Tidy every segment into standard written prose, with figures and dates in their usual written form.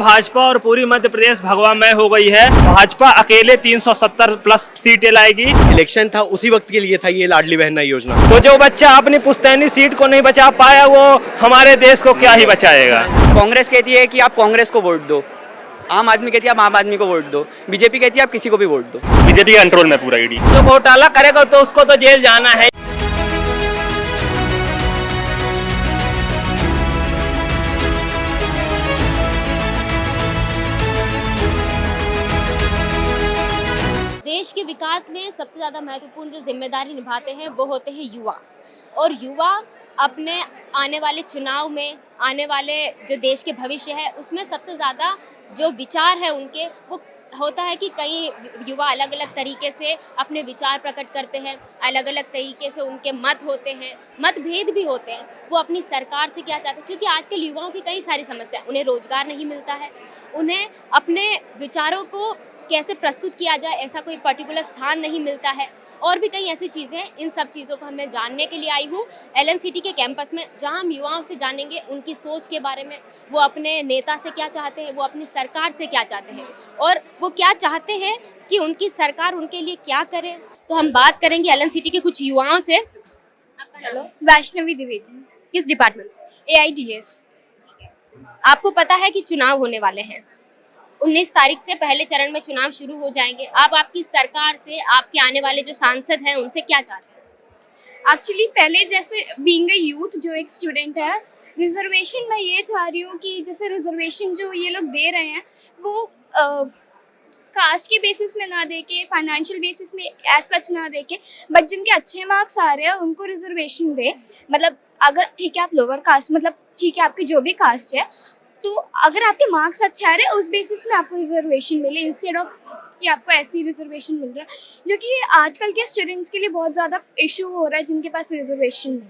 भाजपा और पूरी मध्य प्रदेश भगवामय हो गई है। भाजपा अकेले 370 प्लस सीटें लाएगी। इलेक्शन था उसी वक्त के लिए था ये लाडली बहन योजना। तो जो बच्चा अपनी पुश्तैनी सीट को नहीं बचा पाया वो हमारे देश को क्या ही बचाएगा। कांग्रेस कहती है कि आप कांग्रेस को वोट दो, आम आदमी कहती है आप आम आदमी को वोट दो, बीजेपी कहती है आप किसी को भी वोट दो। बीजेपी कंट्रोल में पूरा ईडी। जो घोटाला करेगा तो उसको तो जेल जाना है। देश के विकास में सबसे ज़्यादा महत्वपूर्ण जो जिम्मेदारी निभाते हैं वो होते हैं युवा। और युवा अपने आने वाले चुनाव में, आने वाले जो देश के भविष्य है उसमें सबसे ज़्यादा जो विचार है उनके, वो होता है कि कई युवा अलग अलग तरीके से अपने विचार प्रकट करते हैं, अलग अलग तरीके से उनके मत होते हैं, मतभेद भी होते हैं। वो अपनी सरकार से क्या चाहते हैं, क्योंकि आजकल युवाओं की कई सारी समस्या, उन्हें रोजगार नहीं मिलता है, उन्हें अपने विचारों को कैसे प्रस्तुत किया जाए ऐसा कोई पर्टिकुलर स्थान नहीं मिलता है, और भी कई ऐसी चीज़ें। इन सब चीज़ों को मैं जानने के लिए आई हूँ एलएनसीटी के कैंपस में, जहाँ हम युवाओं से जानेंगे उनकी सोच के बारे में, वो अपने नेता से क्या चाहते हैं, वो अपनी सरकार से क्या चाहते हैं, और वो क्या चाहते हैं कि उनकी सरकार उनके लिए क्या करे। तो हम बात करेंगे एलएनसीटी के कुछ युवाओं से। हेलो, वैष्णवी द्विवेदी, किस डिपार्टमेंट से? AIDS। आपको पता है कि चुनाव होने वाले हैं, 19 तारीख से पहले चरण में चुनाव शुरू हो जाएंगे। आप आपकी सरकार से, आपके आने वाले जो सांसद हैं उनसे क्या चाहते हैं? एक्चुअली पहले जैसे बीइंग अ यूथ, जो एक स्टूडेंट है, रिजर्वेशन मैं ये चाह रही हूँ कि जैसे रिजर्वेशन जो ये लोग दे रहे हैं वो कास्ट के बेसिस में ना दे के, फाइनेंशियल बेसिस में एज सच ना दे के, बट जिनके अच्छे मार्क्स आ रहे हैं उनको रिजर्वेशन दे। मतलब अगर ठीक है आप लोअर कास्ट, मतलब ठीक है आपकी जो भी कास्ट है, तो अगर आपके मार्क्स अच्छे आ रहे हैं उस बेसिस में आपको रिजर्वेशन मिले, इंस्टेड ऑफ कि आपको ऐसी रिजर्वेशन मिल रहा है, जो कि आजकल के स्टूडेंट्स के लिए बहुत ज़्यादा इशू हो रहा है जिनके पास रिजर्वेशन नहीं।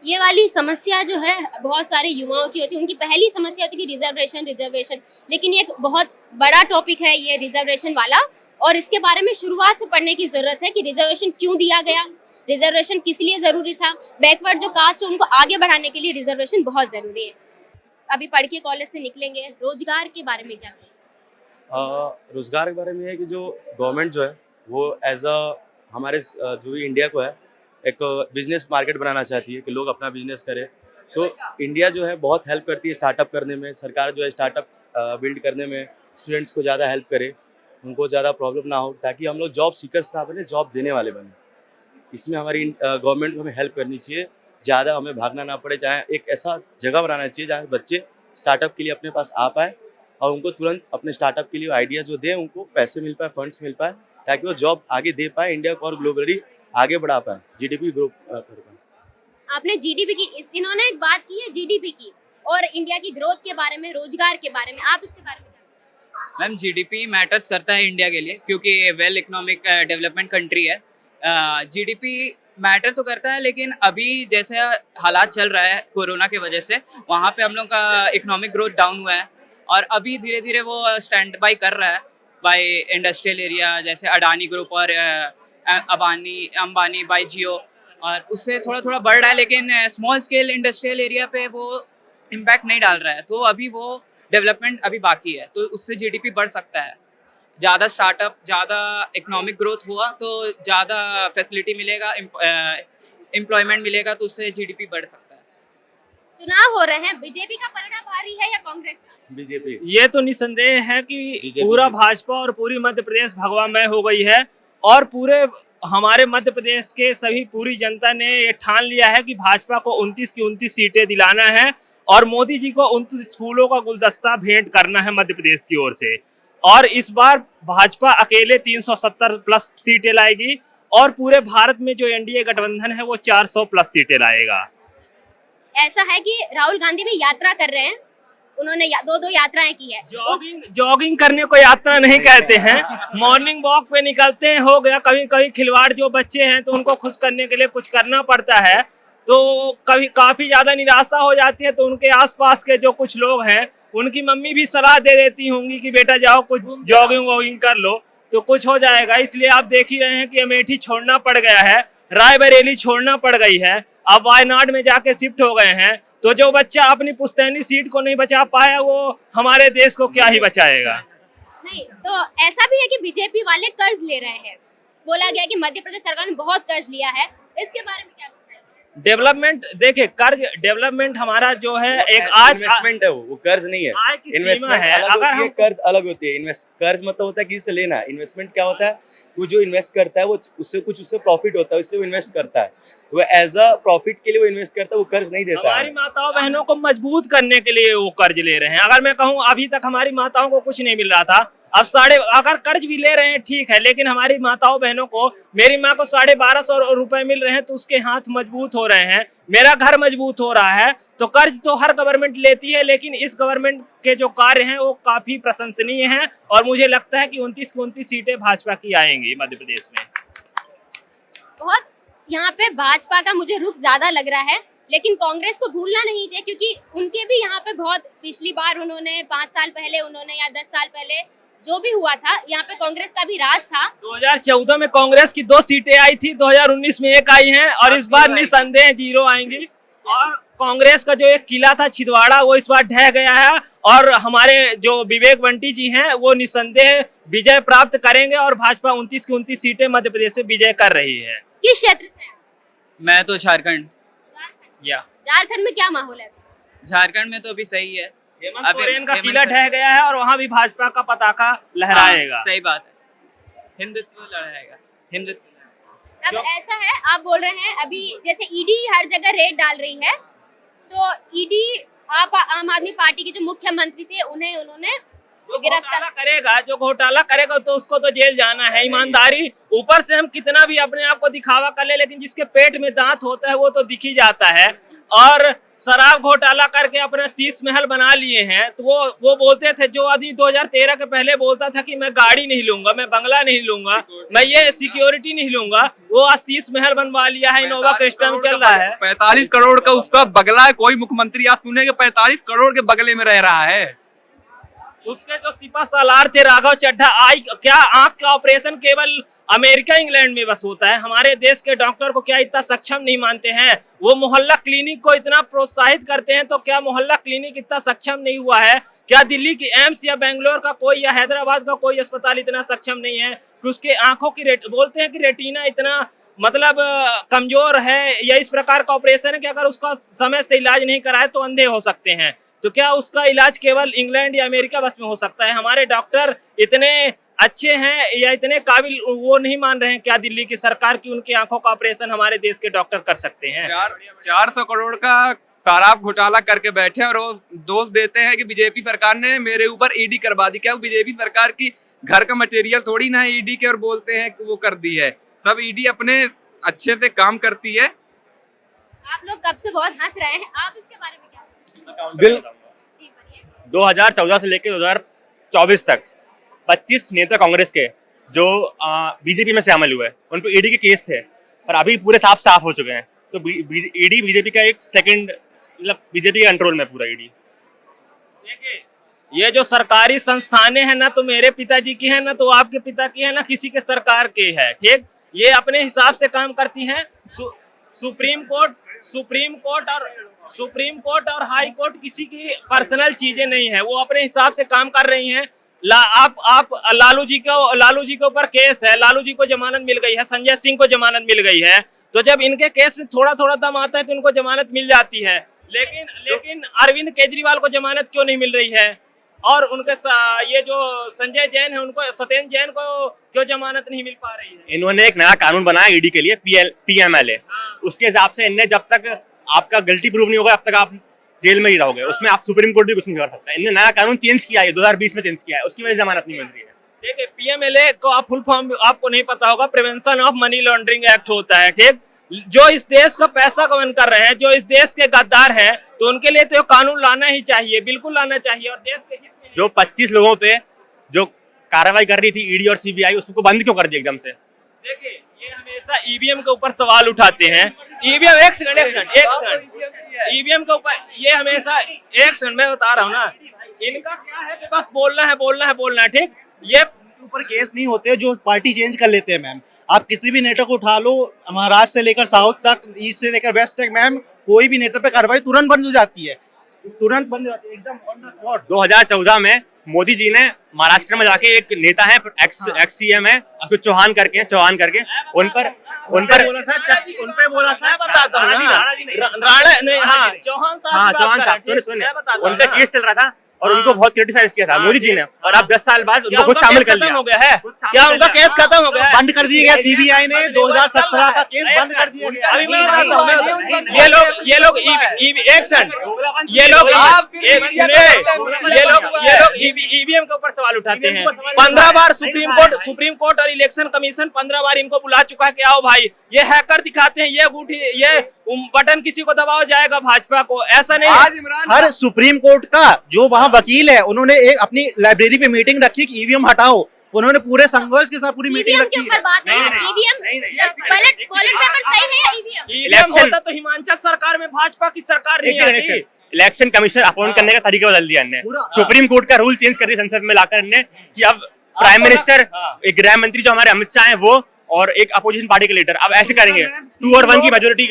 ये वाली समस्या जो है बहुत सारे युवाओं की होती है। उनकी पहली समस्या होती है कि रिजर्वेशन, लेकिन ये एक बहुत बड़ा टॉपिक है ये रिजर्वेशन वाला, और इसके बारे में शुरुआत से पढ़ने की जरूरत है कि रिजर्वेशन क्यों दिया गया, रिजर्वेशन किस लिए जरूरी था। बैकवर्ड जो कास्ट है उनको आगे बढ़ाने के लिए रिजर्वेशन बहुत जरूरी है। अभी पढ़ के कॉलेज से निकलेंगे, रोजगार के बारे में क्या कहें? रोजगार के बारे में है कि जो गवर्नमेंट जो है वो एज अ हमारे जो भी इंडिया को है एक बिजनेस मार्केट बनाना चाहती है कि लोग अपना बिजनेस करें। तो इंडिया जो है बहुत हेल्प करती है स्टार्टअप करने में। सरकार जो है स्टार्टअप बिल्ड करने में स्टूडेंट्स को ज़्यादा हेल्प करे, उनको ज़्यादा प्रॉब्लम ना हो, ताकि हम लोग जॉब सीकर्स ना बने, जॉब देने वाले बने। इसमें हमारी गवर्नमेंट को हमें हेल्प करनी चाहिए, ज़्यादा हमें भागना ना पड़े। जहाँ एक ऐसा जगह बनाना चाहिए जहाँ बच्चे स्टार्टअप के लिए अपने पास आ पाए और उनको तुरंत अपने स्टार्टअप के लिए आइडियाज़ जो दें, उनको पैसे मिल पाए, फंड्स मिल पाए, ताकि वो जॉब आगे दे पाए, इंडिया को और ग्लोबली आगे बढ़ा पाए, जीडीपी ग्रो कर पाए। आपने जीडीपी की, इन्होंने एक बात की है जीडीपी की और इंडिया की ग्रोथ के बारे में, रोजगार के बारे में, आप इसके बारे में? मैम, जीडीपी मैटर्स करता है इंडिया के लिए, क्योंकि वेल इकोनॉमिक डेवलपमेंट कंट्री है। जीडीपी मैटर तो करता है, लेकिन अभी जैसे हालात चल रहा है कोरोना की वजह से, वहाँ पे हम लोग का इकोनॉमिक ग्रोथ डाउन हुआ है, और अभी धीरे धीरे वो स्टैंड बाई कर रहा है बाय इंडस्ट्रियल एरिया, जैसे अडानी ग्रुप और अंबानी बाय जियो, और उससे थोड़ा थोड़ा बढ़ रहा है, लेकिन स्मॉल स्केल इंडस्ट्रियल एरिया पे वो इम्पैक्ट नहीं डाल रहा है। तो अभी वो डेवलपमेंट अभी बाकी है, तो उससे जीडीपी बढ़ सकता है। ज़्यादा स्टार्टअप, ज़्यादा इकोनॉमिक ग्रोथ हुआ तो ज़्यादा फैसिलिटी मिलेगा, एम्प्लॉयमेंट मिलेगा, तो उससे जीडीपी बढ़ सकता है। चुनाव हो रहे हैं, बीजेपी का पलड़ा भारी है या कांग्रेस का? बीजेपी। ये तो निसंदेह है कि पूरा भाजपा और पूरी मध्य प्रदेश भगवामय हो गई है, और पूरे हमारे मध्य प्रदेश के सभी पूरी जनता ने ये ठान लिया है कि भाजपा को 29 की 29 सीटें दिलाना है, और मोदी जी को 29 फूलों का गुलदस्ता भेंट करना है मध्य प्रदेश की ओर से। और इस बार भाजपा अकेले 370 प्लस सीटें लाएगी, और पूरे भारत में जो एनडीए गठबंधन है वो 400 प्लस सीटें लाएगा। ऐसा है कि राहुल गांधी भी यात्रा कर रहे हैं, उन्होंने दो यात्राएं की है। जॉगिंग करने को यात्रा नहीं कहते हैं, मॉर्निंग वॉक पे निकलते हैं। हो गया कभी कभी खिलवाड़ जो बच्चे हैं तो उनको खुश करने के लिए कुछ करना पड़ता है, तो कभी काफी ज्यादा निराशा हो जाती है, तो उनके आसपास के जो कुछ लोग हैं उनकी मम्मी भी सलाह दे देती होंगी कि बेटा जाओ कुछ जॉगिंग वॉगिंग कर लो तो कुछ हो जाएगा। इसलिए आप देख ही रहे हैं कि अमेठी छोड़ना पड़ गया है, रायबरेली छोड़ना पड़ गई है, अब वायनाड में जाके शिफ्ट हो गए हैं। तो जो बच्चा अपनी पुश्तैनी सीट को नहीं बचा पाया वो हमारे देश को क्या ही बचाएगा। नहीं, तो ऐसा भी है कि बीजेपी वाले कर्ज ले रहे हैं। बोला गया कि मध्य प्रदेश सरकार ने बहुत कर्ज लिया है, इसके बारे में क्या? डेवलपमेंट देखिए, कर्ज डेवलपमेंट हमारा जो है एक आज इन्वेस्टमेंट है, वो कर्ज नहीं है। आय की सीमा इन्वेस्टमेंट है। अलग अगर होती है, हम कर्ज अलग होती है। इन्वेस्ट कर्ज मतलब होता है किसी से लेना, इन्वेस्टमेंट क्या होता है, वो जो इन्वेस्ट करता है वो उससे प्रॉफिट होता है, इसलिए वो इन्वेस्ट करता है, तो वो एज अ प्रॉफिट के लिए वो इन्वेस्ट करता है, वो कर्ज नहीं देता हमारी है। माताओं बहनों को मजबूत करने के लिए वो कर्ज ले रहे हैं। अगर मैं कहूँ अभी तक हमारी माताओं को कुछ नहीं मिल रहा था, अब अगर कर्ज भी ले रहे हैं ठीक है, लेकिन हमारी माताओं बहनों को, मेरी माँ को 1250 रुपए मिल रहे हैं तो उसके हाथ मजबूत हो रहे हैं, मेरा घर मजबूत हो रहा है। तो कर्ज तो हर गवर्नमेंट लेती है, लेकिन इस गवर्नमेंट के जो कार्य हैं वो काफी प्रशंसनीय हैं और मुझे लगता है कि 29 की 29 सीटें भाजपा की आएंगी मध्य प्रदेश में। बहुत यहाँ पे भाजपा का मुझे रुख ज्यादा लग रहा है, लेकिन कांग्रेस को भूलना नहीं चाहिए, क्योंकि उनके भी यहाँ पे बहुत पिछली बार उन्होंने 5 साल पहले उन्होंने या 10 साल पहले जो भी हुआ था, यहाँ पे कांग्रेस का भी राज था। 2014 में कांग्रेस की 2 सीटें आई थी, 2019 में 1 आई हैं और इस बार निसंदेह 0 आएंगी। और कांग्रेस का जो एक किला था छिंदवाड़ा वो इस बार ढह गया है और हमारे जो विवेक बंटी जी हैं वो निसंदेह विजय प्राप्त करेंगे और भाजपा 29 की 29 सीटें मध्य प्रदेश में विजय कर रही है। किस क्षेत्र से? मैं तो झारखंड या झारखंड में क्या माहौल है? झारखंड में तो अभी सही है। हेमंत अभी सोरेन का हेमंत किला सोरेन- ढह गया है और वहां भी भाजपा का पताका लहराएगा। हाँ, सही बात है, हिंदुत्व लड़ाएगा, हिंदुत्व। अब ऐसा है, आप बोल रहे हैं अभी जैसे ईडी हर जगह रेड डाल रही है, तो ईडी आप आम आदमी पार्टी के जो मुख्यमंत्री थे उन्होंने जो घोटाला करेगा, तो उसको तो जेल जाना है। ईमानदारी ऊपर से हम कितना भी अपने आप को दिखावा कर ले, लेकिन जिसके पेट में दांत होता है वो तो दिख ही जाता है। और शराब घोटाला करके अपना शीश महल बना लिए हैं, तो वो बोलते थे, जो आदमी 2013 के पहले बोलता था कि मैं गाड़ी नहीं लूंगा, मैं बंगला नहीं लूंगा, मैं ये सिक्योरिटी नहीं लूंगा, वो आज शीश महल बनवा लिया है, इनोवा क्रिस्टा में चल रहा है। 45 करोड़ का उसका बगला है। कोई मुख्यमंत्री आज सुने कि 45 करोड़ के बगले में रह रहा है। उसके जो सिपा सालार थे राघव चड्ढा, क्या आंख का ऑपरेशन केवल अमेरिका इंग्लैंड में बस होता है? हमारे देश के डॉक्टर को क्या इतना सक्षम नहीं मानते हैं? वो मोहल्ला क्लिनिक को इतना प्रोत्साहित करते हैं, तो क्या मोहल्ला क्लिनिक इतना सक्षम नहीं हुआ है? क्या दिल्ली की एम्स या बेंगलोर का कोई या हैदराबाद का कोई अस्पताल इतना सक्षम नहीं है कि उसके आंखों की बोलते हैं कि रेटिना इतना मतलब कमजोर है या इस प्रकार का ऑपरेशन है कि अगर उसका समय से इलाज नहीं कराए तो अंधे हो सकते हैं। तो क्या उसका इलाज केवल इंग्लैंड या अमेरिका बस में हो सकता है? हमारे डॉक्टर इतने अच्छे हैं या इतने काबिल वो नहीं मान रहे हैं क्या दिल्ली की सरकार की उनकी आंखों का ऑपरेशन हमारे देश के डॉक्टर कर सकते हैं? 400 करोड़ का शराब घोटाला करके बैठे और वो दोष देते हैं कि बीजेपी सरकार ने मेरे ऊपर ईडी करवा दी। क्या वो बीजेपी सरकार की घर का मटेरियल थोड़ी ना है ईडी के, और बोलते हैं कि वो कर दी है। सब ईडी अपने अच्छे से काम करती है। आप लोग कब से बहुत हंस रहे हैं, आप इसके बारे में क्या? बिल जी बताइए। 2014 से लेकर 2024 तक 25 नेता कांग्रेस के जो बीजेपी में शामिल हुए उन पर ईडी के केस थे, और अभी पूरे साफ हो चुके हैं। तो ईडी बीजेपी का एक सेकंड, मतलब बीजेपी के कंट्रोल में पूरा ईडी। देखिए, ये जो सरकारी संस्थानें हैं ना तो मेरे पिताजी की है, ना तो आपके पिता की है, ना किसी के सरकार की है, ठीक? ये अपने हिसाब से काम करती हैं। सुप्रीम कोर्ट और हाई कोर्ट किसी की पर्सनल चीजें नहीं है, वो अपने हिसाब से काम कर रही हैं। आप लालू जी के ऊपर केस है, लालू जी को जमानत मिल गई है, संजय सिंह को जमानत मिल गई है, तो जब इनके केस में थोड़ा थोड़ा दम आता है तो इनको जमानत मिल जाती है। लेकिन अरविंद केजरीवाल को जमानत क्यों नहीं मिल रही है? और उनके ये जो संजय जैन है उनको, सत्येंद्र जैन को क्यों जमानत नहीं मिल पा रही है? इन्होंने एक नया कानून बनाया ईडी के लिए, PMLA। उसके हिसाब से इनने जब तक आपका गलती प्रूव नहीं होगा अब तक आप जेल में ही रहोगे, उसमें आप सुप्रीम कोर्ट भी कुछ नहीं कर सकता। इनने नया कानून चेंज किया है, 2020 में चेंज किया है, उसकी वजह से जमानत नहीं मिल रही है। देखिए, PMLA को आप फुल फॉर्म आपको नहीं पता होगा, prevention of money laundering act होता है, ठीक? जो इस देश का पैसा गबन कर रहे हैं, जो इस देश के गद्दार हैं, तो उनके लिए तो कानून लाना ही चाहिए, बिल्कुल लाना चाहिए। और देश के हित में जो 25 लोगों पे जो कार्रवाई कर रही थी ईडी और CBI, उसको बंद क्यों कर दिया एकदम से? देखिए, ये हमेशा ईवीएम के ऊपर सवाल उठाते हैं। ईवीएम एक सेकंड ईवीएम के ऊपर ये हमेशा, एक सेकंड मैं बता रहा हूँ ना, इनका क्या है कि बस बोलना है, ठीक? ये ऊपर केस नहीं होते जो पार्टी चेंज कर लेते हैं मैम। आप किसी भी नेता को उठा लो, महाराष्ट्र से लेकर साउथ तक, ईस्ट से लेकर वेस्ट तक मैम, कोई भी नेता पे कार्रवाई तुरंत बंद हो जाती है, तुरंत बंद हो जाती है, एकदम ऑन द स्पॉट। 2014 में मोदी जी ने महाराष्ट्र में जाके एक नेता है एक्स सीएम है उसको चौहान करके उन पर बोला था बताता हूँ राणा नहीं हाँ चौहान साहब सुने उन पे केस चल रहा था और उनको बहुत क्रिटिसाइज किया था मोदी जी ने, और अब 10 साल बाद उनको खुद शामिल कर लिया। हो गया है क्या उनका केस खत्म हो गया है? बंद कर दिया गया, सीबीआई ने 2017 का केस बंद कर दिया गया। अभी मैं बताता हूँ ये लोग एक सेकंड ये लोग ईवीएम के ऊपर सवाल उठाते हैं। 15 बार सुप्रीम कोर्ट और इलेक्शन कमीशन 15 बार इनको बुला चुका है कि आओ भाई ये हैकर दिखाते हैं, ये अंगूठी ये बटन किसी को दबाया जाएगा भाजपा को, ऐसा नहीं। हर सुप्रीम कोर्ट का जो वहाँ वकील है उन्होंने एक अपनी लाइब्रेरी पे मीटिंग रखी कि ईवीएम हटाओ, उन्होंने पूरे संघर्ष के साथ पूरी मीटिंग रखी ईवीएम के ऊपर बात है, ईवीएम बैलेट पेपर सही है या ईवीएम? ईवीएम होता तो हिमाचल सरकार में भाजपा की सरकार नहीं आती। इलेक्शन कमीशन अपॉइंट करने का तरीका बदल दिया इनने, सुप्रीम कोर्ट का रूल चेंज कर दिया संसद में लाकर इनने कि अब प्राइम मिनिस्टर, एक गृह मंत्री जो हमारे अमित शाह हैं वो और एक अपोजिशन पार्टी के लीडर अब ऐसे करेंगे 2 और 1 की मेजोरिटी।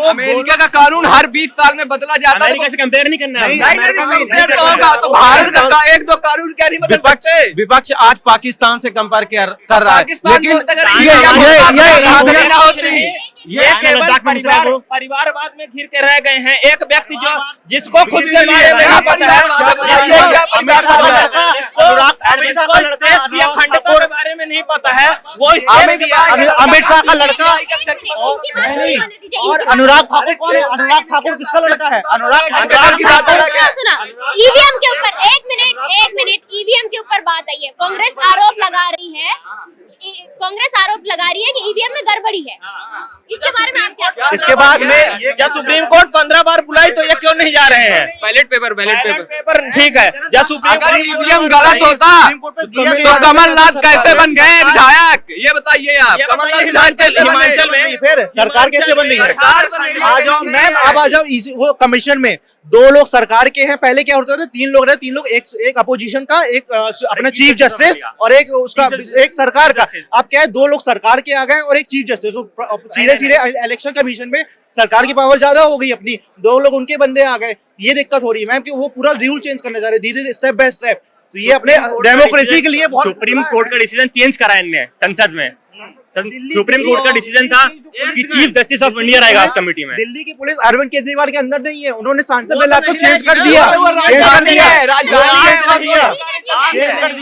अमेरिका का कानून हर 20 साल में बदला जाता है, अमेरिका से कंपेयर नहीं करना है। कंपेयर तो होगा, तो भारत का एक दो कानून क्या नहीं बदल सकते? विपक्ष आज पाकिस्तान से कंपेयर कर रहा है, लेकिन ये केवल परिवारवाद में घिर के रह गए हैं। एक व्यक्ति जो जिसको खुद के बारे में नहीं पता है, अखंडता के बारे में नहीं पता है, वो अमित शाह का लड़का और अनुराग ठाकुर कौन है? अनुराग ठाकुर किसका लड़का है? अनुराग ठाकुर की बात अलग है। ईवीएम के ऊपर एक मिनट ईवीएम के ऊपर बात आई है। कांग्रेस आरोप लगा रही है कि ईवीएम में गड़बड़ी है, इसके बारे में आप क्या? इसके बाद में जब सुप्रीम कोर्ट 15 बार बुलाई तो ये क्यों नहीं जा रहे हैं? बैलेट पेपर ठीक है, जब सुप्रीम अगर ईवीएम गलत होता तो कमलनाथ कैसे बन गए विधायक, ये बताइए आप। कमलनाथ हिमाचल में फिर सरकार कैसे बन रही है? आ जाओ मैम, आप आ जाओ वो कमीशन में 2 लोग सरकार के हैं। पहले क्या होता था 3 लोग रहे, 3 लोग एक अपोजिशन का, एक अपना चीफ जस्टिस और एक उसका एक सरकार का। अब क्या है 2 लोग सरकार के आ गए और एक चीफ जस्टिस। सीधे इलेक्शन कमीशन में सरकार की पावर ज्यादा हो गई अपनी, 2 लोग उनके बंदे आ गए। ये दिक्कत हो रही है मैम कि वो पूरा रूल चेंज करने जा रहे धीरे स्टेप बाय स्टेप। तो ये अपने डेमोक्रेसी के लिए बहुत सुप्रीम कोर्ट का डिसीजन चेंज करा इनने संसद में। सुप्रीम कोर्ट का डिसीजन था कि चीफ जस्टिस ऑफ इंडिया रहेगा उस कमेटी में। दिल्ली की पुलिस अरविंद केजरीवाल के अंदर नहीं है, उन्होंने सांसद में लाकर चेंज कर दिया।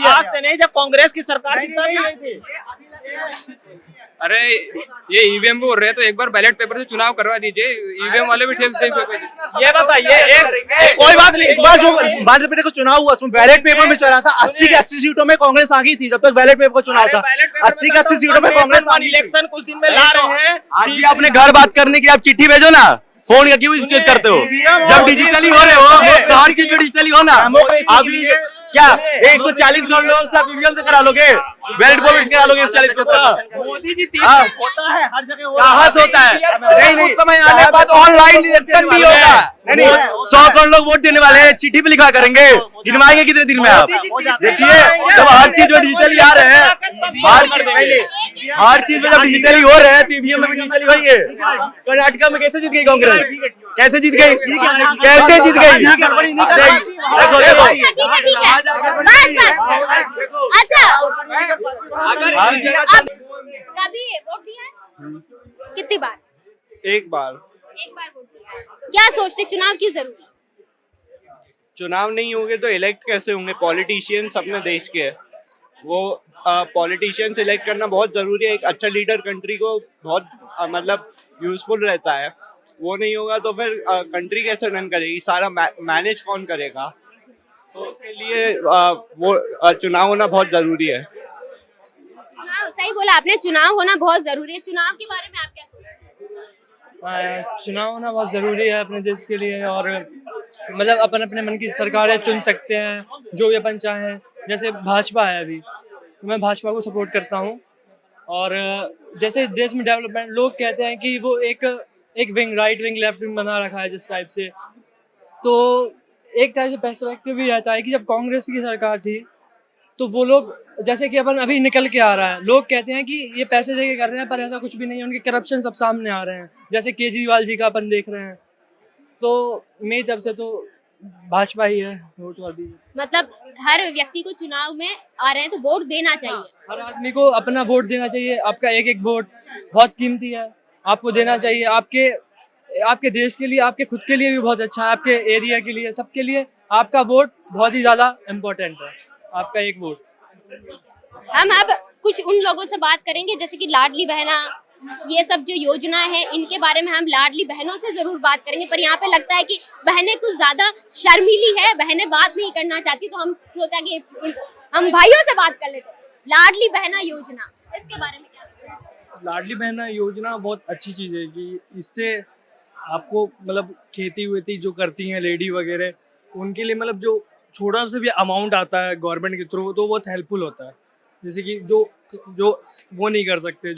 आज से नहीं, जब कांग्रेस की सरकार थी। अरे ये ईवीएम बोल रहे हैं तो एक बार बैलेट पेपर से चुनाव करवा दीजिए, ईवीएम वाले भी ये बताइए कोई बात नहीं। इस बार जो मध्य प्रदेश का चुनाव हुआ उसमें बैलेट पेपर में चला था, 80 की 80 सीटों में कांग्रेस आ गई थी। जब तक बैलेट पेपर का चुनाव था 80 की 80 सीटों में कांग्रेस इलेक्शन कुछ दिन में ला रहे हैं। आज अपने घर बात करने के लिए आप चिट्ठी भेजो ना, फोन का क्यों यूज करते हो? जब डिजिटली हो रहे हो तो हर चीज डिजिटली हो ना। अभी क्या 140 करोड़ लोग सब ईवीएम से करा लोगे, बैलेट पेपर से करा लोगे 140 को? मोदी जी 30 होता है हर जगह, कहाँ से होता है? नहीं, उस समय आने के बाद ऑनलाइन इलेक्शन भी होगा। नहीं 100 करोड़ लोग वोट देने वाले हैं, चिट्ठी पे लिखा करेंगे, गिनवाएंगे कितने दिन में आप? देखिए जब हर चीज में डिजिटली आ रहे हैं, हर चीज में जब डिजिटली हो रहे हैं तो ईवीएम में भी डिजिटली होंगे। कर्नाटका में कैसे जीत गई कांग्रेस? कैसे जीत गई? कैसे जीत गई? देखो देखो अच्छा कभी वोट दिया है? कितनी बार? एक बार वोट दिया है। क्या सोचते चुनाव क्यों जरूरी? चुनाव नहीं होंगे तो इलेक्ट कैसे होंगे? पॉलिटिशियंस अपने देश के हैं, वो पॉलिटिशियंस इलेक्ट करना बहुत जरूरी है। एक अच्छा लीडर कंट्री को बहुत मतलब यूजफुल रहता है। वो नहीं होगा तो फिर कंट्री कैसे रन करेगी? सारा मैनेज कौन करेगा? तो उसके लिए वो चुनाव होना बहुत जरूरी है। चुनाव सही बोला आपने, चुनाव होना बहुत जरूरी है। चुनाव के बारे में आप क्या सोचते हैं? चुनाव होना बहुत ज़रूरी है अपने देश के लिए, और मतलब अपन अपने मन की सरकारें चुन सकते हैं जो भी अपन चाहें। जैसे भाजपा है अभी, तो मैं भाजपा को सपोर्ट करता हूँ। और जैसे देश में डेवलपमेंट, लोग कहते हैं कि वो एक wing, right wing left wing बना रखा है जिस टाइप से, तो एक तरह से पर्सपेक्टिव भी रहता है कि जब कांग्रेस की सरकार थी तो वो लोग, जैसे कि अपन अभी निकल के आ रहा है, लोग कहते हैं कि ये पैसे देके कर रहे हैं, पर ऐसा कुछ भी नहीं है। उनके करप्शन सब सामने आ रहे हैं, जैसे केजरीवाल जी का अपन देख रहे हैं तो मेरी तरफ से तो भाजपा ही है वोट वाली। मतलब हर व्यक्ति को चुनाव में आ रहे हैं तो वोट देना चाहिए। हर आदमी को अपना वोट देना चाहिए। आपका एक एक वोट बहुत कीमती है, आपको देना चाहिए। आपके देश के लिए, आपके खुद के लिए भी बहुत अच्छा है, आपके एरिया के लिए, सबके लिए आपका वोट बहुत ही ज़्यादा इम्पोर्टेंट है, आपका एक वोट। हम अब कुछ उन लोगों से बात करेंगे जैसे कि लाडली बहना, ये सब जो योजना है इनके बारे में हम लाडली बहनों से जरूर बात करेंगे, पर यहाँ पे लगता है कि बहनें कुछ ज्यादा शर्मीली है, बहनें बात नहीं करना चाहती, तो हम सोचा कि हम भाइयों से बात कर लेते हैं। लाडली बहना योजना, इसके बारे में क्या? लाडली बहना योजना बहुत अच्छी चीज़ है कि इससे आपको मतलब खेती वेती जो करती हैं लेडी वगैरह, उनके लिए मतलब जो थोड़ा सा भी अमाउंट आता है गवर्नमेंट के थ्रू, तो बहुत हेल्पफुल होता है। जैसे कि जो वो नहीं कर सकते,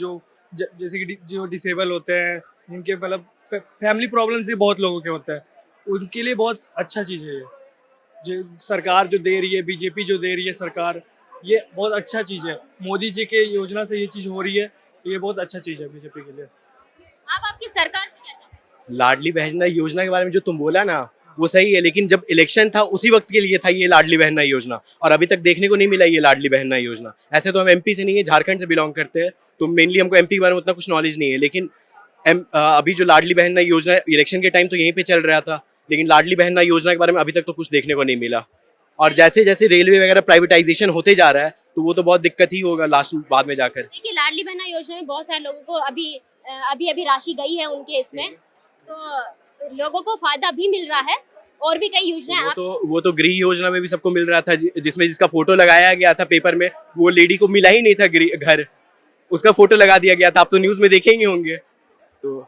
जैसे कि जो डिसेबल होते हैं, जिनके मतलब फैमिली प्रॉब्लम्स ही बहुत लोगों के होते हैं, उनके लिए बहुत अच्छा चीज़ है ये। जो सरकार जो दे रही है, बीजेपी जो दे रही है सरकार, ये बहुत अच्छा चीज़ है। मोदी जी के योजना से ये चीज़ हो रही है, ये बहुत अच्छा चीज़ है बीजेपी के लिए। आप आपकी सरकार से क्या चाहते हैं? लाडली बहना योजना के बारे में जो तुम बोला ना, वो सही है, लेकिन जब इलेक्शन था उसी वक्त के लिए था ये लाडली बहना योजना, और अभी तक देखने को नहीं मिला ये लाडली बहना योजना। ऐसे तो हम एमपी से नहीं है, झारखंड से बिलोंग करते हैं, तो मेनली हमको एमपी के बारे में उतना कुछ नॉलेज नहीं है। लेकिन अभी जो लाडली बहना योजना इलेक्शन के टाइम तो यहीं पे चल रहा था, लेकिन लाडली बहना योजना के बारे में अभी तक तो कुछ देखने को नहीं मिला। और जैसे जैसे रेलवे वगैरह प्राइवेटाइजेशन होते जा रहा है, तो वो तो बहुत दिक्कत ही होगा लास्ट बाद में जाकर। देखिए लाडली बहना योजना में बहुत सारे लोगों को अभी राशि गई है उनके इसमें, तो लोगों को फायदा भी मिल रहा है। और भी कई योजनाएं वो तो गृह योजना में भी सबको मिल रहा था, जिसमें जिसका फोटो लगाया गया था पेपर में, वो लेडी को मिला ही नहीं था घर, उसका फोटो लगा दिया गया था। आप तो न्यूज में देखेंगे होंगे। तो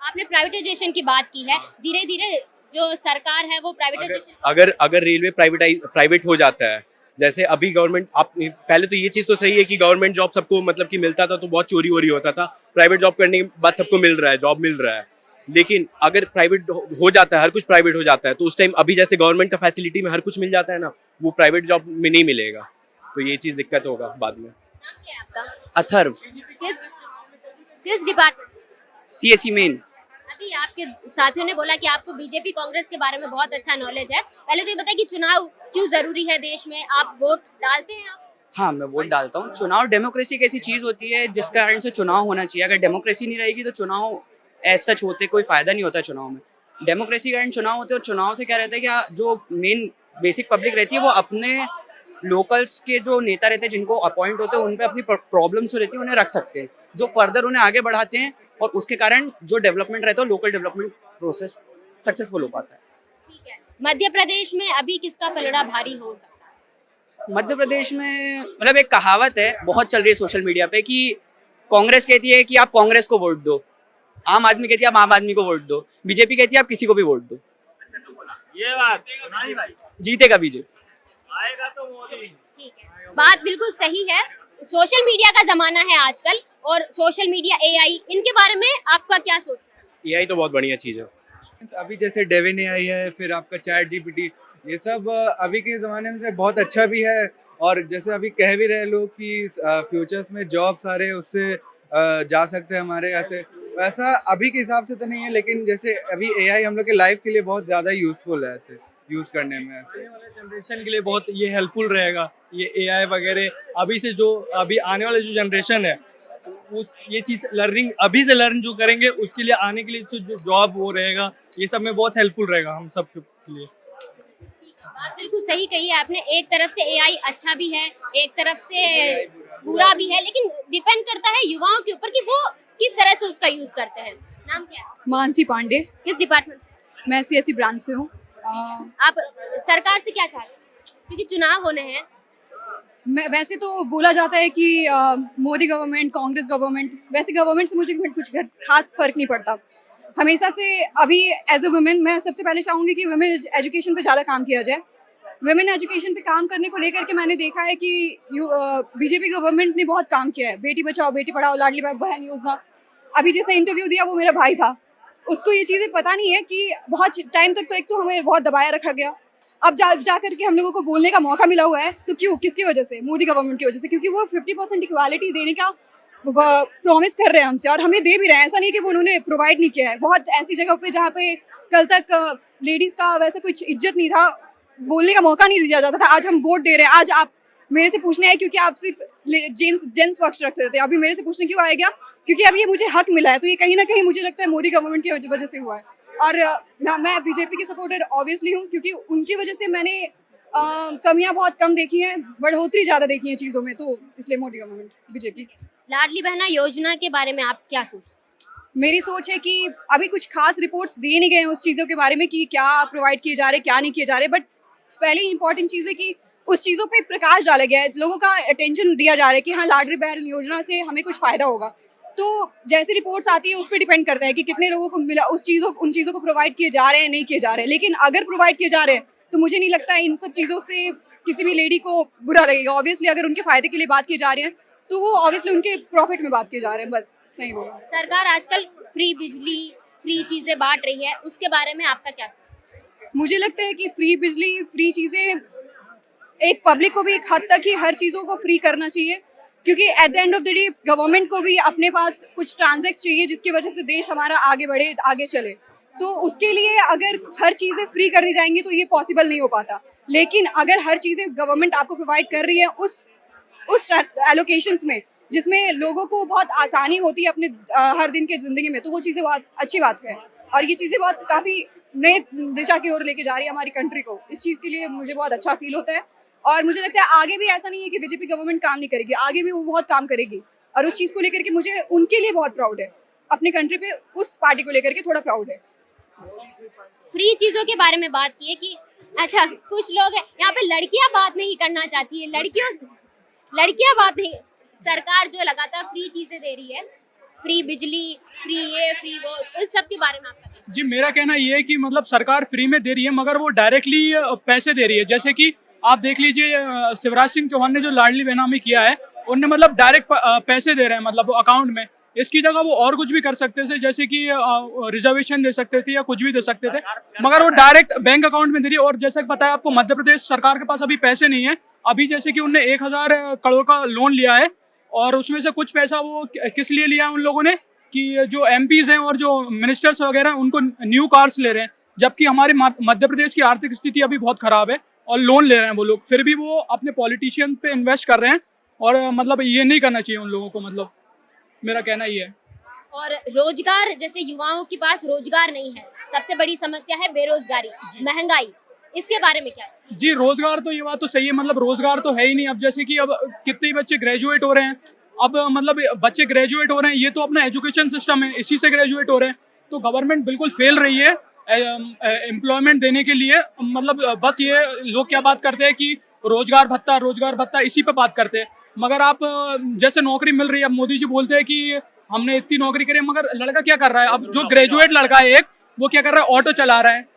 आपने प्राइवेटाइजेशन की बात की है, धीरे धीरे जो सरकार है वो प्राइवेटाइजेशन, अगर रेलवे प्राइवेट हो जाता है, जैसे अभी गवर्नमेंट, आप पहले तो ये चीज तो सही है कि गवर्नमेंट जॉब सबको मतलब कि मिलता था तो बहुत चोरी वोरी होता था, प्राइवेट जॉब करने के बाद सबको मिल रहा है, जॉब मिल रहा है। लेकिन अगर प्राइवेट हो जाता है, हर कुछ प्राइवेट हो जाता है, तो उस टाइम अभी जैसे गवर्नमेंट का फैसिलिटी में हर कुछ मिल जाता है ना, वो प्राइवेट जॉब में नहीं मिलेगा, तो ये चीज दिक्कत होगा बाद में। नाम क्या है आपका? अथर्व, किस डिपार्टमेंट? CSE main. अभी आपके साथियों ने बोला कि आपको बीजेपी कांग्रेस के बारे में बहुत अच्छा नॉलेज है, पहले तो ये बताइए कि चुनाव क्यों जरूरी है देश में, आप वोट डालते हैं? आप? हाँ, मैं वोट डालता हूँ। चुनाव डेमोक्रेसी की ऐसी चीज होती है जिस कारण से चुनाव होना चाहिए। अगर डेमोक्रेसी नहीं रहेगी तो चुनाव एज सच होते कोई फायदा नहीं होता चुनाव में। डेमोक्रेसी के कारण चुनाव होते हैं, और चुनाव से क्या रहता है कि जो मेन बेसिक पब्लिक रहती है वो अपने लोकल्स के जो नेता रहते हैं जिनको अपॉइंट होते हैं उन पे अपनी प्रॉब्लम्स जो रहती है उन्हें रख सकते हैं, जो फर्दर उन्हें आगे बढ़ाते हैं, और उसके कारण जो डेवलपमेंट रहता है लोकल डेवलपमेंट प्रोसेस सक्सेसफुल हो पाता है। ठीक है, मध्य प्रदेश में अभी किसका पलड़ा भारी हो सकता है? मध्य प्रदेश में मतलब एक कहावत है बहुत चल रही है सोशल मीडिया पे कि कांग्रेस कहती है कि आप कांग्रेस को वोट दो, आम आदमी कहती है आप आम आदमी को वोट दो, बीजेपी कहती है आप किसी को भी वोट दो। ये बात जीतेगा बीजेपी, आएगा तो मोदी। ठीक है, बात बिल्कुल सही है। सोशल मीडिया का जमाना है आजकल, और सोशल मीडिया, एआई, इनके बारे में आपका क्या सोचना है? एआई तो बहुत बढ़िया चीज है। अभी जैसे डेविन एआई है, फिर आपका चैट जीपीटी, ये सब अभी के ज़माने में से बहुत अच्छा भी है, और जैसे अभी कह भी रहे लोग कि फ्यूचर्स में जॉब सारे उससे जा सकते हैं हमारे, ऐसे वैसा अभी के हिसाब से तो नहीं है, लेकिन जैसे अभी एआई हम लोग के लाइफ के लिए बहुत ज़्यादा यूज़फुल है ऐसे यूज़ करने में। ऐसे आने वाले जनरेशन के लिए बहुत ये हेल्पफुल रहेगा ये एआई वगैरह। अभी आने वाले जो जनरेशन है ये चीज़ लर्निंग अभी से लर्न जो करेंगे उसके लिए आने के लिए जो जॉब वो रहेगा, ये सब में बहुत हेल्पफुल रहेगा हम सब के लिए। बात बिल्कुल सही कही है आपने। एक तरफ से एआई अच्छा भी है, एक तरफ से बुरा भी है, लेकिन डिपेंड करता है युवाओं के ऊपर कि वो किस तरह से उसका यूज करते हैं। नाम क्या है? मानसी पांडे। किस डिपार्टमेंट? मैं सीएसई ब्रांच से हूँ। आप सरकार से क्या चाहते हैं, क्योंकि चुनाव होने हैं? मैं वैसे तो बोला जाता है कि मोदी गवर्नमेंट, कांग्रेस गवर्नमेंट, वैसे गवर्नमेंट से मुझे कुछ खास फर्क नहीं पड़ता हमेशा से। अभी एज ए वुमेन मैं सबसे पहले चाहूँगी कि वुमेन एजुकेशन पे ज़्यादा काम किया जाए। वुमेन एजुकेशन पे काम करने को लेकर के मैंने देखा है कि बीजेपी गवर्नमेंट ने बहुत काम किया है। बेटी बचाओ बेटी पढ़ाओ, लाडली बहन योजना। अभी जिसने इंटरव्यू दिया वो मेरा भाई था, उसको ये चीज़ें पता नहीं है कि बहुत टाइम तक तो एक तो हमें बहुत दबाया रखा गया, अब जा करके हम लोगों को बोलने का मौका मिला हुआ है। तो क्यों, किसकी वजह से? मोदी गवर्नमेंट की वजह से, क्योंकि वो 50% इक्वालिटी देने का प्रॉमिस कर रहे हैं हमसे, और हमें दे भी रहे हैं। ऐसा नहीं कि वो उन्होंने प्रोवाइड नहीं किया है। बहुत ऐसी जगह पे जहाँ पे कल तक लेडीज का वैसे कुछ इज्जत नहीं था, बोलने का मौका नहीं दिया जाता था। आज हम वोट दे रहे हैं, आज आप मेरे से पूछने आए क्योंकि आप सिर्फ जेंट्स पक्ष रखते थे, अभी मेरे से पूछने क्यों आए क्या? क्योंकि अब ये मुझे हक मिला है, तो ये कहीं ना कहीं मुझे लगता है मोदी गवर्नमेंट की वजह से हुआ है। और मैं बीजेपी की सपोर्टर ऑब्वियसली हूँ, क्योंकि उनकी वजह से मैंने कमियां बहुत कम देखी हैं, बढ़ोतरी ज़्यादा देखी है चीज़ों में, तो इसलिए मोदी गवर्नमेंट बीजेपी। लाडली बहना योजना के बारे में आप क्या सोचते हैं? मेरी सोच है कि अभी कुछ खास रिपोर्ट्स दिए नहीं गए हैं उस चीज़ों के बारे में कि क्या प्रोवाइड किए जा रहे हैं, क्या नहीं किए जा रहे, बट पहली इंपॉर्टेंट चीज़ है कि उस चीज़ों पे प्रकाश डाला गया है, लोगों का अटेंशन दिया जा रहा है कि हाँ लाडली बहन योजना से हमें कुछ फ़ायदा होगा। तो जैसी रिपोर्ट्स आती है उस पर डिपेंड करता है कि कितने लोगों को मिला, उन चीज़ों को प्रोवाइड किए जा रहे हैं, नहीं किए जा रहे हैं। लेकिन अगर प्रोवाइड किए जा रहे हैं तो मुझे नहीं लगता इन सब चीज़ों से किसी भी लेडी को बुरा लगेगा। ऑब्वियसली अगर उनके फ़ायदे के लिए बात की जा रही है तो वो ऑब्वियसली उनके प्रॉफिट में बात किए जा रहे हैं, बस इतना ही बोला। सरकार आजकल फ्री बिजली, फ्री चीजें बांट रही है, उसके बारे में आपका क्या? मुझे लगता है कि फ्री बिजली, फ्री चीज़ें, एक पब्लिक को भी एक हद तक ही हर चीज़ों को फ्री करना चाहिए, क्योंकि at the end of the day government को भी अपने पास कुछ ट्रांजैक्ट चाहिए जिसकी वजह से देश हमारा आगे बढ़े, आगे चले। तो उसके लिए अगर हर चीज़ें फ्री कर दी जाएंगी तो ये पॉसिबल नहीं हो पाता। लेकिन अगर हर चीज़ें गवर्नमेंट आपको प्रोवाइड कर रही है उस एलोकेशंस में जिसमें लोगों को बहुत आसानी होती है अपने हर दिन के ज़िंदगी में, तो वो चीज़ें बहुत अच्छी बात है। और ये चीज़ें बहुत काफ़ी नए दिशा की ओर लेके जा रही है हमारी कंट्री को। इस चीज़ के लिए मुझे बहुत अच्छा फील होता है और मुझे लगता है आगे भी ऐसा नहीं है कि बीजेपी गवर्नमेंट काम नहीं करेगी, आगे भी वो बहुत काम करेगी। और उस चीज़ को लेकर के मुझे उनके लिए बहुत प्राउड है, अपनी कंट्री पे उस पार्टी को लेकर के थोड़ा प्राउड है। फ्री चीजों के बारे में बात की है कि अच्छा कुछ लोग हैं यहाँ पे लड़कियां बात नहीं करना चाहती है, लड़कियां बात नहीं, सरकार जो लगातार फ्री चीजें दे रही है, फ्री बिजली, फ्री ये फ्री वो, इस सब के बारे में आपका क्या? जी मेरा कहना ये है कि मतलब सरकार फ्री में दे रही है मगर वो डायरेक्टली पैसे दे रही है। जैसे कि आप देख लीजिए शिवराज सिंह चौहान ने जो लाडली बहना में किया है, उनने मतलब डायरेक्ट पैसे दे रहे हैं मतलब अकाउंट में। इसकी जगह वो और कुछ भी कर सकते थे, जैसे कि रिजर्वेशन दे सकते थे या कुछ भी दे सकते थे, मगर वो डायरेक्ट बैंक अकाउंट में दे रही है। और जैसा कि पता है आपको, मध्य प्रदेश सरकार के पास अभी पैसे नहीं है। अभी जैसे कि उनने 1000 करोड़ का लोन लिया है और उसमें से कुछ पैसा वो किस लिए लिया है उन लोगों ने कि जो एमपीज हैं और जो मिनिस्टर्स वगैरह हैं उनको न्यू कार्स ले रहे हैं, जबकि हमारे मध्य प्रदेश की आर्थिक स्थिति अभी बहुत खराब है और लोन ले रहे हैं वो लोग, फिर भी वो अपने पॉलिटिशियन पे इन्वेस्ट कर रहे हैं। और मतलब ये नहीं करना चाहिए उन लोगों को, मतलब मेरा कहना ये है। और रोजगार, जैसे युवाओं के पास रोजगार नहीं है, सबसे बड़ी समस्या है बेरोजगारी, महंगाई, इसके बारे में क्या है? जी रोजगार तो ये बात तो सही है, मतलब रोजगार तो है ही नहीं। अब जैसे कि अब कितने बच्चे ग्रेजुएट हो रहे हैं, अब मतलब बच्चे ग्रेजुएट हो रहे हैं, ये तो अपना एजुकेशन सिस्टम है, इसी से ग्रेजुएट हो रहे हैं। तो गवर्नमेंट बिल्कुल फेल रही है एम्प्लॉयमेंट देने के लिए। मतलब बस ये लोग क्या बात करते हैं कि रोजगार भत्ता इसी पे बात करते हैं, मगर आप जैसे नौकरी मिल रही है, अब मोदी जी बोलते हैं कि हमने इतनी नौकरी करी, मगर लड़का क्या कर रहा है? अब जो ग्रेजुएट लड़का है एक, वो क्या कर रहा है? ऑटो चला रहा है।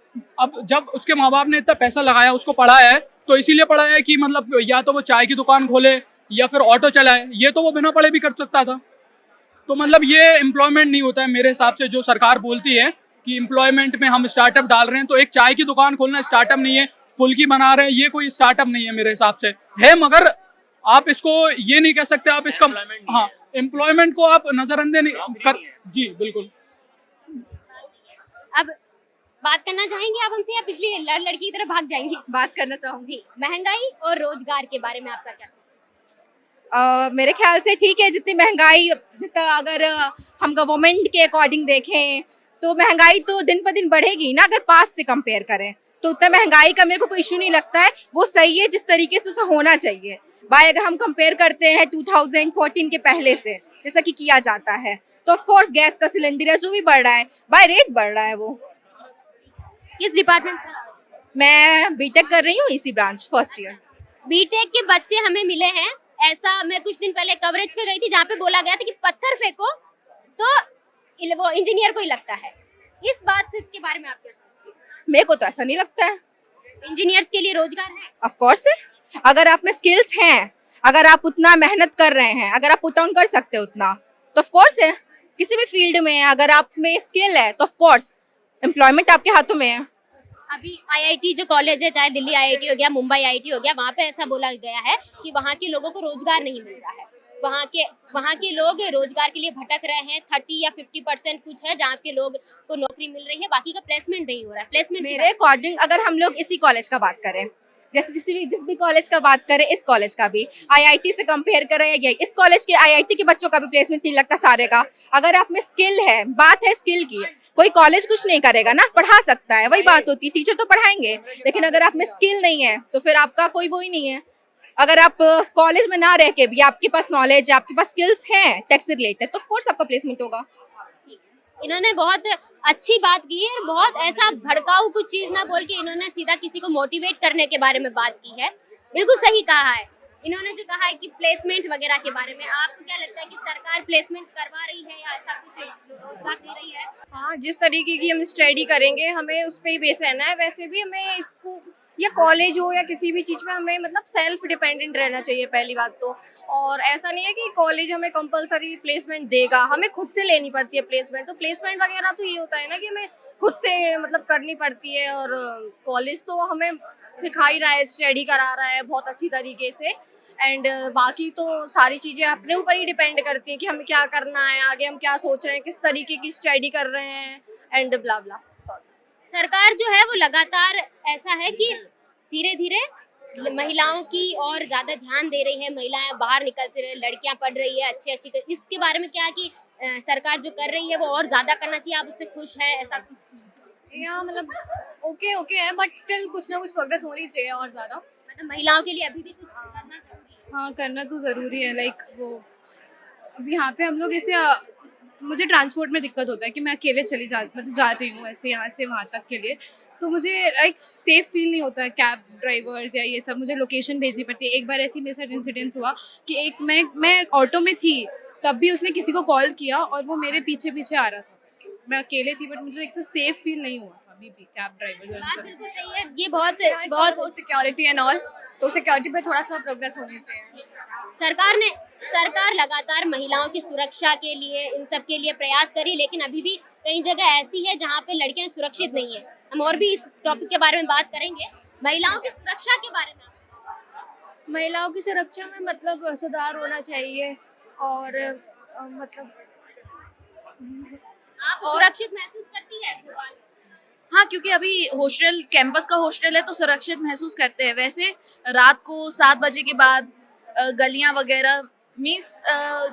अब जब उसके माँ बाप ने इतना पैसा लगाया, उसको पढ़ाया है, तो इसीलिए पढ़ाया है कि मतलब या तो वो चाय की दुकान खोले या फिर ऑटो चलाए, ये तो वो बिना पढ़े भी कर सकता था। तो मतलब ये एम्प्लॉयमेंट नहीं होता है मेरे हिसाब से। जो सरकार बोलती है कि एम्प्लॉयमेंट में हम स्टार्टअप डाल रहे हैं, तो एक चाय की दुकान खोलना स्टार्टअप नहीं है, फुल्की बना रहे हैं, ये कोई स्टार्टअप नहीं है मेरे हिसाब से। है मगर आप इसको ये नहीं कह सकते, आप इसका हाँ एम्प्लॉयमेंट को आप नजरअंदाज नहीं कर। जी बिल्कुल। अब बात करना चाहेंगे आप हमसे या पिछली लड़की की तरफ भाग जाएंगी? बात करना चाहूँगी। जी, महंगाई और रोजगार के बारे में आपका क्या? मेरे ख्याल से ठीक है, जितनी महंगाई, जितना अगर हम गवर्नमेंट के अकॉर्डिंग देखें तो महंगाई तो दिन पर दिन बढ़ेगी ना। अगर पास से कंपेयर करें तो उतना महंगाई का मेरे को कोई इशू नहीं लगता है, वो सही है जिस तरीके से उसे होना चाहिए। भाई अगर हम कंपेयर करते हैं 2014 के पहले से, जैसा कि किया जाता है, तो ऑफ कोर्स गैस का सिलेंडर है जो भी बढ़ रहा है, बाय रेट बढ़ रहा है। वो किस डिपार्टमेंट से? मैं बीटेक कर रही हूँ, इसी ब्रांच, फर्स्ट ईयर। बीटेक के बच्चे हमें मिले हैं, ऐसा मैं कुछ दिन पहले कवरेज पे गई थी जहाँ पे बोला गया था कि पत्थर फेंको तो वो इंजीनियर को ही लगता है। इस बात से के बारे में आप क्या सोचते हैं? मेरे को तो ऐसा नहीं लगता है। इंजीनियर्स के लिए रोजगार है, ऑफ कोर्स है। अगर आप में स्किल्स हैं, अगर आप उतना मेहनत कर रहे हैं, अगर आप पुट ऑन कर सकते हो उतना, तो ऑफ कोर्स है। किसी भी फील्ड में अगर आप में स्किल है तो ऑफ कोर्स एम्प्लॉयमेंट आपके हाथों में है। अभी आईआईटी जो कॉलेज है, चाहे दिल्ली आईआईटी हो गया, मुंबई आईआईटी हो गया, वहाँ पे ऐसा बोला गया है कि वहाँ के लोगों को रोजगार नहीं मिल रहा है। वहाँ के लोग रोजगार के लिए भटक रहे हैं। 30 या 50% कुछ है जहाँ के लोग को नौकरी मिल रही है, बाकी का प्लेसमेंट नहीं हो रहा है। प्लेसमेंट मेरे अकॉर्डिंग अगर हम लोग इसी कॉलेज का बात करें, जैसे जिस भी कॉलेज का बात करें, इस कॉलेज का भी आईआईटी से कंपेयर करें या इस कॉलेज के आईआईटी के बच्चों का भी प्लेसमेंट नहीं लगता सारे का। अगर आप में स्किल है, बात है स्किल की, कोई कॉलेज कुछ नहीं करेगा ना, पढ़ा सकता है, वही बात होती है, टीचर तो पढ़ाएंगे, लेकिन अगर आप में स्किल नहीं है तो फिर आपका कोई वो ही नहीं है। अगर आप कॉलेज में ना रह के भी आपके पास नॉलेज है, आपके पास स्किल्स हैं टेक से रिलेटेड, तो ऑफ कोर्स आपका प्लेसमेंट होगा। इन्होंने बहुत अच्छी बात की है और बहुत ऐसा भड़काऊ कुछ चीज ना बोल के इन्होंने सीधा किसी को मोटिवेट करने के बारे में बात की है। बिल्कुल सही कहा है इन्होंने जो कहा है कि प्लेसमेंट वगैरह के बारे में। आपको क्या लगता है कि सरकार प्लेसमेंट करवा रही है या ऐसा कुछ रोजगार दे रही है? हाँ, जिस तरीके की हम स्टडी करेंगे हमें उस पर ही बेस रहना है। वैसे भी हमें इसको या कॉलेज हो या किसी भी चीज़ में हमें मतलब सेल्फ डिपेंडेंट रहना चाहिए पहली बात तो। और ऐसा नहीं है कि कॉलेज हमें कंपलसरी प्लेसमेंट देगा, हमें खुद से लेनी पड़ती है प्लेसमेंट। तो प्लेसमेंट वगैरह तो ये होता है ना कि हमें खुद से मतलब करनी पड़ती है। और कॉलेज तो हमें सिखा ही रहा है, स्टडी करा रहा है बहुत अच्छी तरीके से। एंड बाकी तो सारी चीज़ें अपने ऊपर ही डिपेंड करती हैं कि हमें क्या करना है, आगे हम क्या सोच रहे हैं, किस तरीके की स्टडी कर रहे हैं एंड ब्ला ब्ला। सरकार जो है वो लगातार ऐसा है कि धीरे धीरे महिलाओं की और ज्यादा ध्यान दे रही है। महिलाएं बाहर निकलती रही, लड़कियां पढ़ रही है अच्छी इसके बारे में क्या कि सरकार जो कर रही है वो और ज्यादा करना चाहिए। आप उससे खुश है? ऐसा या मतलब ओके है, बट स्टिल कुछ ना कुछ प्रोग्रेस होनी चाहिए और ज़्यादा। मतलब महिलाओं के लिए अभी भी कुछ करना जरूरी है? हाँ, करना तो ज़रूरी है। लाइक वो अब यहाँ पे हम लोग ऐसे मुझे ट्रांसपोर्ट में दिक्कत होता है कि मैं अकेले मतलब जाती हूँ ऐसे यहाँ से वहाँ तक के लिए, तो मुझे लाइक सेफ फील नहीं होता है। कैब ड्राइवर्स या ये सब मुझे लोकेशन भेजनी पड़ती है। एक बार ऐसी मेरे साथ इंसिडेंस हुआ कि एक मैं ऑटो में थी, तब भी उसने किसी को कॉल किया और वो मेरे पीछे पीछे आ रहा था। मैं अकेले थी बट मुझे एक से सेफ फील नहीं हुआ था अभी भी कैब ड्राइवर। बिल्कुल सही है, ये बहुत सिक्योरिटी एंड ऑल, तो सिक्योरिटी पे थोड़ा सा प्रोग्रेस होनी चाहिए। सरकार लगातार महिलाओं की सुरक्षा के लिए इन सब के लिए प्रयास करी, लेकिन अभी भी कई जगह ऐसी है जहाँ पे लड़कियां सुरक्षित नहीं है। हम और भी इस टॉपिक के बारे में बात करेंगे। महिलाओं की सुरक्षा के बारे में, महिलाओं की सुरक्षा में मतलब सुधार होना चाहिए और मतलब आप सुरक्षित महसूस करती है? हाँ, क्योंकि अभी हॉस्टल कैंपस का हॉस्टल है तो सुरक्षित महसूस करते हैं। वैसे रात को 7 बजे के बाद गलियां वगैरह मीन्स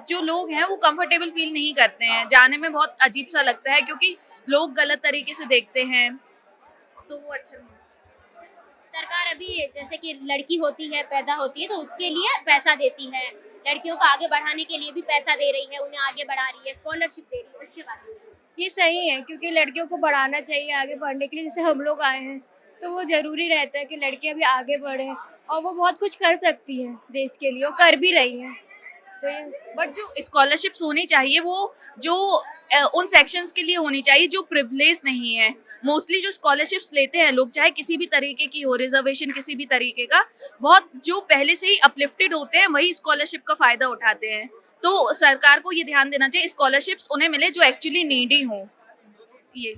जो लोग हैं वो कंफर्टेबल फील नहीं करते हैं, जाने में बहुत अजीब सा लगता है क्योंकि लोग गलत तरीके से देखते हैं, तो वो अच्छा नहीं। सरकार अभी जैसे कि लड़की होती है, पैदा होती है तो उसके लिए पैसा देती है, लड़कियों को आगे बढ़ाने के लिए भी पैसा दे रही है, उन्हें आगे बढ़ा रही है, स्कॉलरशिप दे रही है। इसके बारे में ये सही है क्योंकि लड़कियों को बढ़ाना चाहिए आगे बढ़ने के लिए। जैसे हम लोग आए हैं तो वो ज़रूरी रहता है कि लड़कियां भी आगे बढ़ें और वो बहुत कुछ कर सकती हैं देश के लिए, वो कर भी रही हैं। तो बट जो स्कॉलरशिप्स होनी चाहिए वो जो उन सेक्शंस के लिए होनी चाहिए जो प्रिविलेज नहीं है। मोस्टली जो स्कॉलरशिप्स लेते हैं लोग, चाहे किसी भी तरीके की हो, रिजर्वेशन किसी भी तरीके का, बहुत जो पहले से ही अपलिफ्टेड होते हैं वही स्कॉलरशिप का फ़ायदा उठाते हैं। तो सरकार को ये ध्यान देना चाहिए स्कॉलरशिप्स उन्हें मिले जो एक्चुअली नीडी हों। ये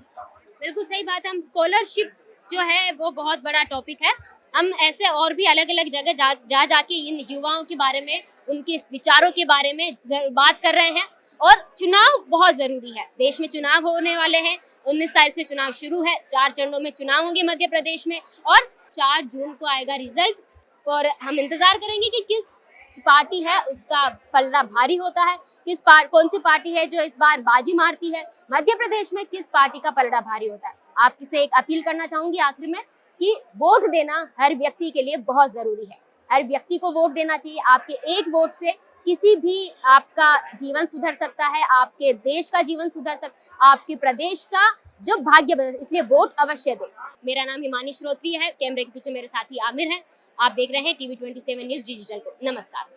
बिल्कुल सही बात है। हम स्कॉलरशिप जो है वो बहुत बड़ा टॉपिक है। हम ऐसे और भी अलग अलग जगह जाके इन युवाओं के बारे में, उनके विचारों के बारे में बात कर रहे हैं। और चुनाव बहुत ज़रूरी है, देश में चुनाव होने वाले हैं। 19 तारीख से चुनाव शुरू है, 4 चरणों में चुनाव होंगे मध्य प्रदेश में और 4 जून को आएगा रिजल्ट। और हम इंतज़ार करेंगे कि किस पार्टी है उसका पलड़ा भारी होता है, कौन सी पार्टी है जो इस बार बाजी मारती है, मध्य प्रदेश में किस पार्टी का पलड़ा भारी होता है। आपसे एक अपील करना चाहूँगी आखिर में कि वोट देना हर व्यक्ति के लिए बहुत ज़रूरी है। हर व्यक्ति को वोट देना चाहिए। आपके एक वोट से किसी भी आपका जीवन सुधर सकता है, आपके देश का जीवन सुधर सकता, आपके प्रदेश का जो भाग्य बदल। इसलिए वोट अवश्य दें। मेरा नाम हिमानी श्रोत्री है, कैमरे के पीछे मेरे साथी आमिर हैं। आप देख रहे हैं TV 27 न्यूज़ डिजिटल को। नमस्कार।